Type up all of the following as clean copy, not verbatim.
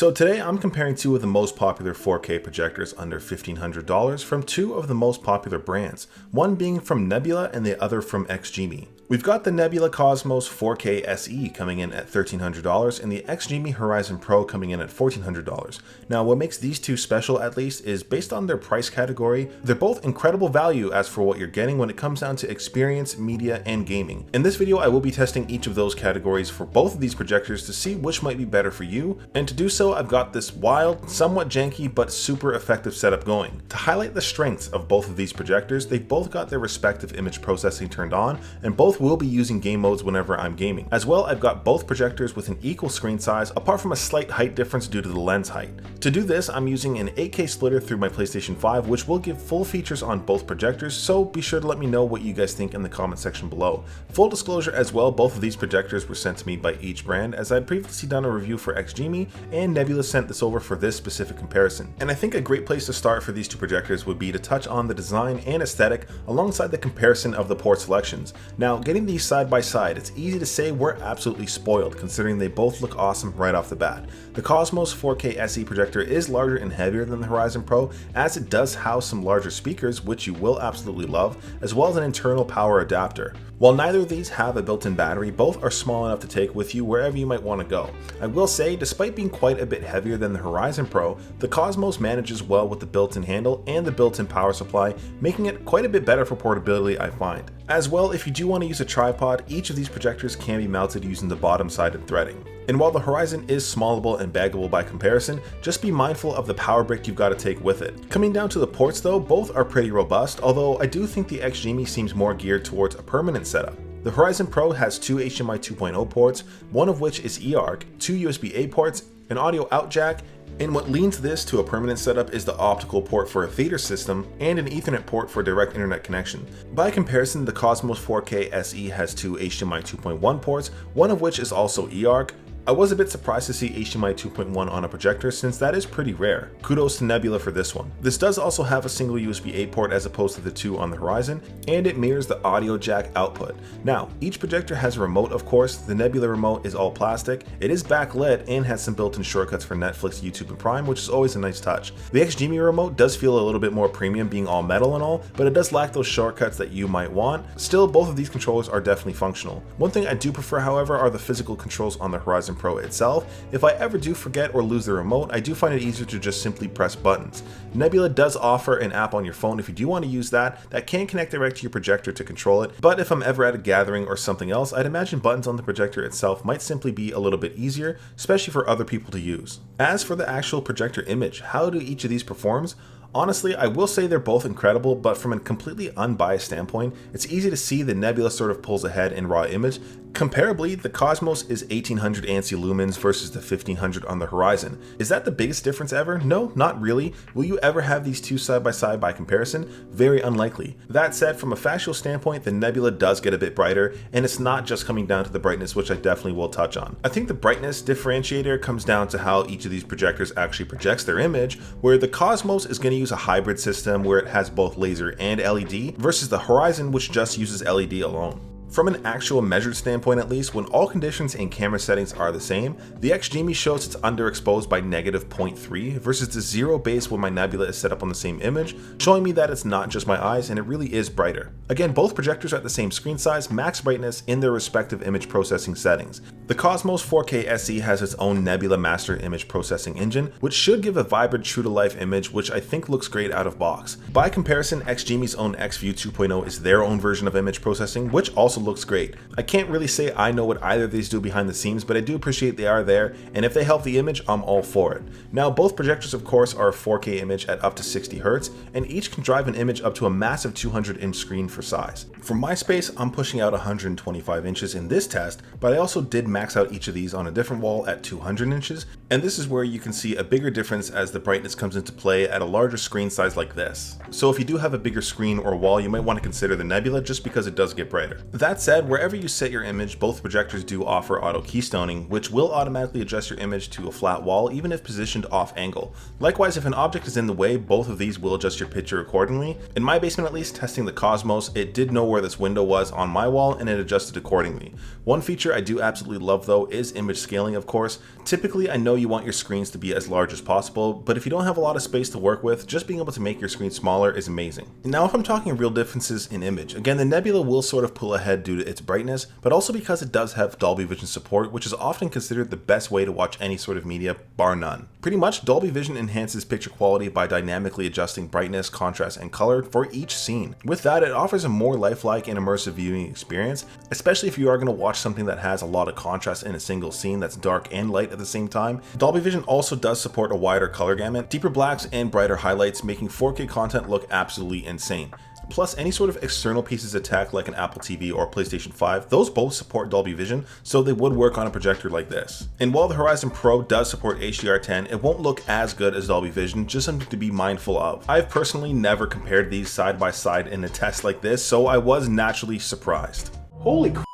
So today I'm comparing two of the most popular 4K projectors under $1,500 from two of the most popular brands, one being from Nebula and the other from XGIMI. We've got the Nebula Cosmos 4K SE coming in at $1,300 and the XGIMI Horizon Pro coming in at $1,400. Now what makes these two special at least is based on their price category, they're both incredible value as for what you're getting when it comes down to experience, media, and gaming. In this video I will be testing each of those categories for both of these projectors to see which might be better for you, and to do so I've got this wild, somewhat janky, but super effective setup going. To highlight the strengths of both of these projectors, they've both got their respective image processing turned on, and both will be using game modes whenever I'm gaming. As well, I've got both projectors with an equal screen size apart from a slight height difference due to the lens height. To do this, I'm using an 8K splitter through my PlayStation 5, which will give full features on both projectors, so be sure to let me know what you guys think in the comment section below. Full disclosure as well, both of these projectors were sent to me by each brand, as I'd previously done a review for XGIMI, and Nebula sent this over for this specific comparison. And I think a great place to start for these two projectors would be to touch on the design and aesthetic alongside the comparison of the port selections. Now, getting these side by side, it's easy to say we're absolutely spoiled considering they both look awesome right off the bat. The Cosmos 4K SE projector is larger and heavier than the Horizon Pro, as it does house some larger speakers, which you will absolutely love, as well as an internal power adapter. While neither of these have a built-in battery, both are small enough to take with you wherever you might want to go. I will say, despite being quite a bit heavier than the Horizon Pro, the Cosmos manages well with the built-in handle and the built-in power supply, making it quite a bit better for portability, I find. As well, if you do want to use a tripod, each of these projectors can be mounted using the bottom-sided threading. And while the Horizon is smallable and baggable by comparison, just be mindful of the power brick you've got to take with it. Coming down to the ports though, both are pretty robust, although I do think the XGIMI seems more geared towards a permanent setup. The Horizon Pro has two HDMI 2.0 ports, one of which is eARC, two USB-A ports, an audio out jack, and what leans this to a permanent setup is the optical port for a theater system and an Ethernet port for direct internet connection. By comparison, the Cosmos 4K SE has two HDMI 2.1 ports, one of which is also eARC. I was a bit surprised to see HDMI 2.1 on a projector since that is pretty rare. Kudos to Nebula for this one. This does also have a single USB-A port as opposed to the two on the Horizon, and it mirrors the audio jack output. Now, each projector has a remote of course. The Nebula remote is all plastic, it is backlit, and has some built-in shortcuts for Netflix, YouTube, and Prime, which is always a nice touch. The XGIMI remote does feel a little bit more premium being all metal and all, but it does lack those shortcuts that you might want. Still, both of these controllers are definitely functional. One thing I do prefer, however, are the physical controls on the Horizon Pro itself. If I ever do forget or lose the remote, I do find it easier to just simply press buttons. Nebula does offer an app on your phone if you do want to use that can connect direct to your projector to control it, but if I'm ever at a gathering or something else, I'd imagine buttons on the projector itself might simply be a little bit easier, especially for other people to use. As for the actual projector image, how do each of these performs? Honestly, I will say they're both incredible, but from a completely unbiased standpoint, it's easy to see the Nebula sort of pulls ahead in raw image. Comparably, the Cosmos is 1800 ANSI lumens versus the 1500 on the Horizon. Is that the biggest difference ever? No, not really. Will you ever have these two side by side by comparison? Very unlikely. That said, from a factual standpoint, the Nebula does get a bit brighter, and it's not just coming down to the brightness, which I definitely will touch on. I think the brightness differentiator comes down to how each of these projectors actually projects their image, where the Cosmos is going to use a hybrid system where it has both laser and LED, versus the Horizon, which just uses LED alone. From an actual measured standpoint at least, when all conditions and camera settings are the same, the XGIMI shows it's underexposed by -0.3 versus the 0 base when my Nebula is set up on the same image, showing me that it's not just my eyes and it really is brighter. Again, both projectors are at the same screen size, max brightness in their respective image processing settings. The Cosmos 4K SE has its own Nebula Master Image Processing Engine, which should give a vibrant true-to-life image, which I think looks great out of box. By comparison, XGIMI's own XView 2.0 is their own version of image processing, which also looks great. I can't really say I know what either of these do behind the scenes, but I do appreciate they are there, and if they help the image, I'm all for it. Now, both projectors of course are a 4K image at up to 60 Hz, and each can drive an image up to a massive 200-inch screen for size. For my space, I'm pushing out 125 inches in this test, but I also did max out each of these on a different wall at 200 inches, and this is where you can see a bigger difference as the brightness comes into play at a larger screen size like this. So if you do have a bigger screen or wall, you might want to consider the Nebula just because it does get brighter. That That said, wherever you set your image, both projectors do offer auto keystoning, which will automatically adjust your image to a flat wall even if positioned off angle. Likewise, if an object is in the way, both of these will adjust your picture accordingly. In my basement at least, testing the Cosmos, it did know where this window was on my wall and it adjusted accordingly. One feature I do absolutely love though is image scaling, of course. Typically, I know you want your screens to be as large as possible, but if you don't have a lot of space to work with, just being able to make your screen smaller is amazing. Now, if I'm talking real differences in image, again, the Nebula will sort of pull ahead due to its brightness, but also because it does have Dolby Vision support, which is often considered the best way to watch any sort of media, bar none. Pretty much, Dolby Vision enhances picture quality by dynamically adjusting brightness, contrast, and color for each scene. With that, it offers a more lifelike and immersive viewing experience, especially if you are going to watch something that has a lot of contrast in a single scene that's dark and light at the same time. Dolby Vision also does support a wider color gamut, deeper blacks, and brighter highlights, making 4K content look absolutely insane. Plus, any sort of external pieces of tech like an Apple TV or PlayStation 5, those both support Dolby Vision, so they would work on a projector like this. And while the Horizon Pro does support HDR10, it won't look as good as Dolby Vision, just something to be mindful of. I've personally never compared these side by side in a test like this, so I was naturally surprised. Holy crap,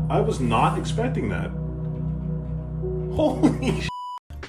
I was not expecting that. Holy sh**.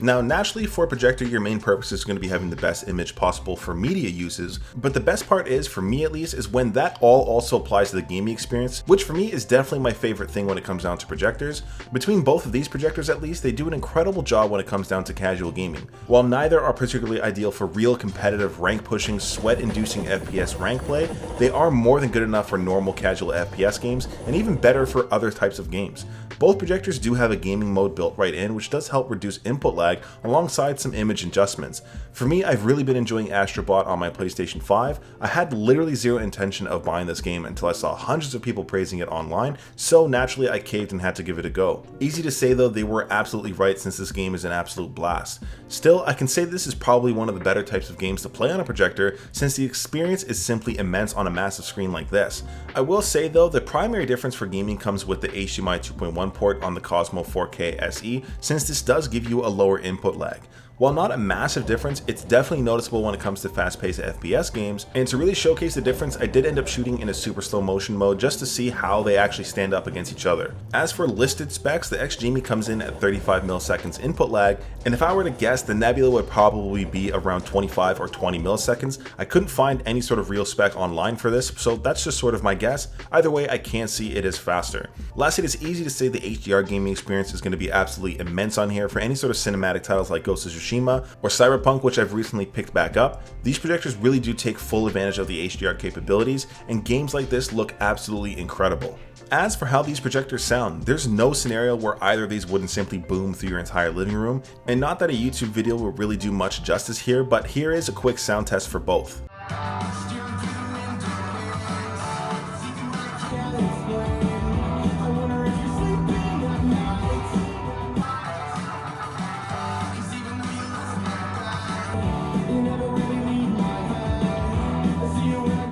Now, naturally, for a projector, your main purpose is going to be having the best image possible for media uses, but the best part is, for me at least, is when that all also applies to the gaming experience, which for me is definitely my favorite thing when it comes down to projectors. Between both of these projectors at least, they do an incredible job when it comes down to casual gaming. While neither are particularly ideal for real competitive rank-pushing, sweat-inducing FPS rank play, they are more than good enough for normal casual FPS games, and even better for other types of games. Both projectors do have a gaming mode built right in, which does help reduce input lag alongside some image adjustments. For me, I've really been enjoying Astrobot on my PlayStation 5. I had literally zero intention of buying this game until I saw hundreds of people praising it online, so naturally I caved and had to give it a go. Easy to say though, they were absolutely right since this game is an absolute blast. Still, I can say this is probably one of the better types of games to play on a projector since the experience is simply immense on a massive screen like this. I will say though, the primary difference for gaming comes with the HDMI 2.1 port on the Cosmo 4K SE, since this does give you a lower input lag. While not a massive difference, it's definitely noticeable when it comes to fast-paced FPS games, and to really showcase the difference, I did end up shooting in a super slow motion mode just to see how they actually stand up against each other. As for listed specs, the XGIMI comes in at 35 milliseconds input lag, and if I were to guess, the Nebula would probably be around 25 or 20 milliseconds. I couldn't find any sort of real spec online for this, so that's just sort of my guess. Either way, I can see it is faster. Lastly, it's easy to say the HDR gaming experience is going to be absolutely immense on here for any sort of cinematic titles like Ghost of Tsushima or Cyberpunk, which I've recently picked back up. These projectors really do take full advantage of the HDR capabilities, and games like this look absolutely incredible. As for how these projectors sound, there's no scenario where either of these wouldn't simply boom through your entire living room, and not that a YouTube video will really do much justice here, but here is a quick sound test for both.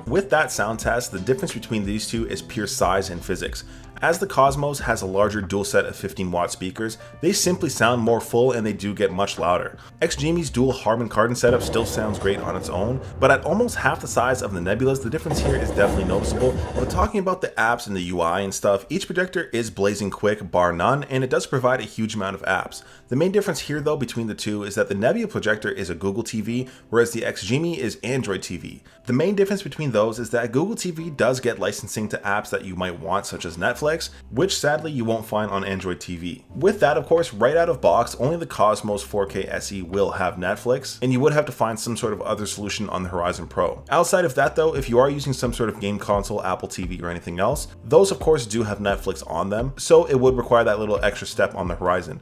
With that sound test, the difference between these two is pure size and physics. As the Cosmos has a larger dual set of 15-watt speakers, they simply sound more full and they do get much louder. XGIMI's dual Harman Kardon setup still sounds great on its own, but at almost half the size of the Nebulas, the difference here is definitely noticeable. But talking about the apps and the UI and stuff, each projector is blazing quick, bar none, and it does provide a huge amount of apps. The main difference here though between the two is that the Nebula projector is a Google TV, whereas the XGIMI is Android TV. The main difference between those is that Google TV does get licensing to apps that you might want, such as Netflix, which sadly you won't find on Android TV. With that, of course, right out of box, only the Cosmos 4K SE will have Netflix, and you would have to find some sort of other solution on the Horizon Pro. Outside of that though, if you are using some sort of game console, Apple TV, or anything else, those of course do have Netflix on them, so it would require that little extra step on the Horizon.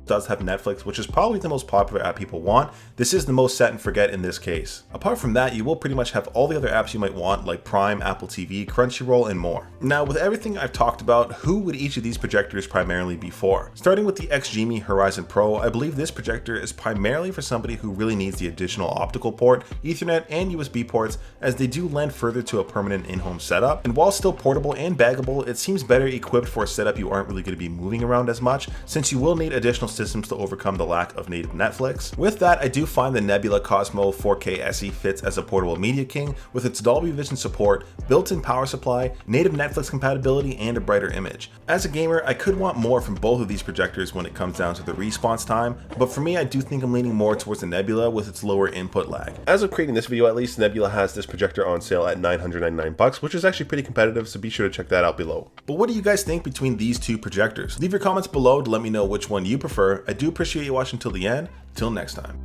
Does have Netflix, which is probably the most popular app people want. This is the most set and forget in this case. Apart from that, you will pretty much have all the other apps you might want, like Prime, Apple TV, Crunchyroll, and more. Now, with everything I've talked about, who would each of these projectors primarily be for? Starting with the XGIMI Horizon Pro, I believe this projector is primarily for somebody who really needs the additional optical port, Ethernet, and USB ports, as they do lend further to a permanent in-home setup. And while still portable and baggable, it seems better equipped for a setup you aren't really going to be moving around as much, since you will need additional most systems to overcome the lack of native Netflix. With that, I do find the Nebula Cosmo 4K SE fits as a portable media king with its Dolby Vision support, built-in power supply, native Netflix compatibility, and a brighter image. As a gamer, I could want more from both of these projectors when it comes down to the response time, but for me, I do think I'm leaning more towards the Nebula with its lower input lag. As of creating this video, at least, Nebula has this projector on sale at $999, which is actually pretty competitive, so be sure to check that out below. But what do you guys think between these two projectors? Leave your comments below to let me know which one you prefer. I do appreciate you watching till the end. Till next time.